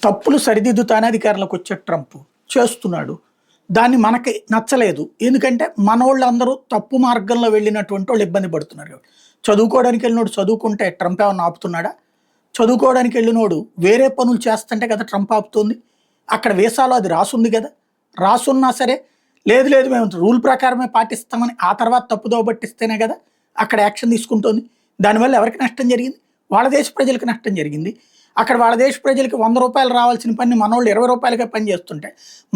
తప్పులు సరిదిద్దుతానే అధికారంలోకి వచ్చే ట్రంప్ చేస్తున్నాడు. దాన్ని మనకి నచ్చలేదు. ఎందుకంటే మనోళ్ళందరూ తప్పు మార్గంలో వెళ్ళినటువంటి వాళ్ళు ఇబ్బంది పడుతున్నారు. చదువుకోవడానికి వెళ్ళినోడు చదువుకుంటే ట్రంప్ ఏమన్నా ఆపుతున్నాడా? చదువుకోవడానికి వెళ్ళినోడు వేరే పనులు చేస్తుంటే కదా ట్రంప్ ఆపుతుంది. అక్కడ వీసాలో అది రాసుంది కదా. రాసున్నా సరే లేదు లేదు మేము రూల్ ప్రకారమే పాటిస్తామని ఆ తర్వాత తప్పుదోవ పట్టిస్తేనే కదా అక్కడ యాక్షన్ తీసుకుంటుంది. దానివల్ల ఎవరికి నష్టం జరిగింది? వాళ్ళ దేశ ప్రజలకు నష్టం జరిగింది. అక్కడ వాళ్ళ దేశ ప్రజలకి ₹100 రావాల్సిన పని మనోళ్ళు ₹20కే పని చేస్తుంటే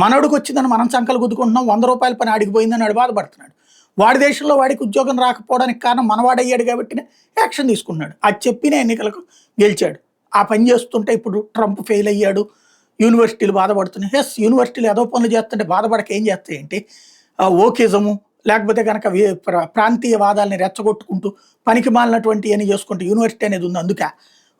మనోడికి వచ్చిందని మనం సంకలు గుద్దుకుంటున్నాం. ₹100 పని ఆడిగిపోయిందని వాడు బాధపడుతున్నాడు. వాడి దేశంలో వాడికి ఉద్యోగం రాకపోవడానికి కారణం మనవాడయ్యాడు కాబట్టి యాక్షన్ తీసుకున్నాడు. అది చెప్పిన ఎన్నికలకు గెలిచాడు. ఆ పని చేస్తుంటే ఇప్పుడు ట్రంప్ ఫెయిల్ అయ్యాడు, యూనివర్సిటీలు బాధపడుతున్నాయి. ఎస్, యూనివర్సిటీలు ఏదో పనులు చేస్తుంటే బాధపడక ఏం చేస్తాయంటే ఓకేజము లేకపోతే కనుక ప్రాంతీయ వాదాలని రెచ్చగొట్టుకుంటూ పనికి మాలినటువంటి అని చేసుకుంటూ యూనివర్సిటీ అనేది ఉంది. అందుకే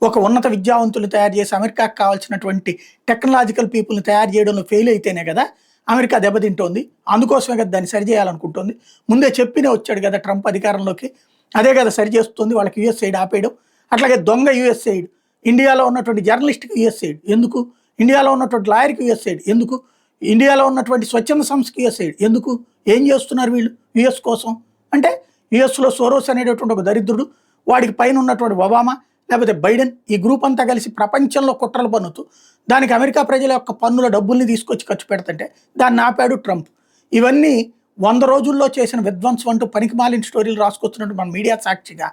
ఒక ఉన్నత విద్యావంతులు తయారు చేసి అమెరికాకు కావాల్సినటువంటి టెక్నాలజికల్ పీపుల్ని తయారు చేయడంలో ఫెయిల్ అయితేనే కదా అమెరికా దెబ్బతింటోంది. అందుకోసమే కదా దాన్ని సరిచేయాలనుకుంటుంది. ముందే చెప్పినే వచ్చాడు కదా ట్రంప్ అధికారంలోకి. అదే కదా సరిచేస్తుంది వాళ్ళకి యుఎస్ఐడ్ ఆపేయడం. అట్లాగే దొంగ యుఎస్ఐడ్, ఇండియాలో ఉన్నటువంటి జర్నలిస్ట్కి యుఎస్ఐడ్ ఎందుకు? ఇండియాలో ఉన్నటువంటి లాయర్కి యుఎస్ఐడ్ ఎందుకు? ఇండియాలో ఉన్నటువంటి స్వచ్ఛంద సంస్థకి యుఎస్ఐడ్ ఎందుకు? ఏం చేస్తున్నారు వీళ్ళు యుఎస్ కోసం? అంటే యుఎస్లో సోరోస్ అనేటటువంటి ఒక దరిద్రుడు, వాడికి పైన ఉన్నటువంటి ఒబామా లేకపోతే బైడెన్, ఈ గ్రూప్ అంతా కలిసి ప్రపంచంలో కుట్రలు పన్నుతూ దానికి అమెరికా ప్రజల యొక్క పన్నుల డబ్బుల్ని తీసుకొచ్చి ఖర్చు పెడుతుంటే దాన్ని ఆపాడు ట్రంప్. ఇవన్నీ 100 రోజుల్లో చేసిన విధ్వంసం అంటూ పనికి మాలిన స్టోరీలు రాసుకొచ్చినట్టు మన మీడియా సాక్షిగా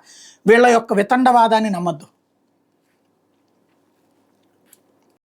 వీళ్ళ యొక్క వితండవాదాన్ని నమ్మద్దు.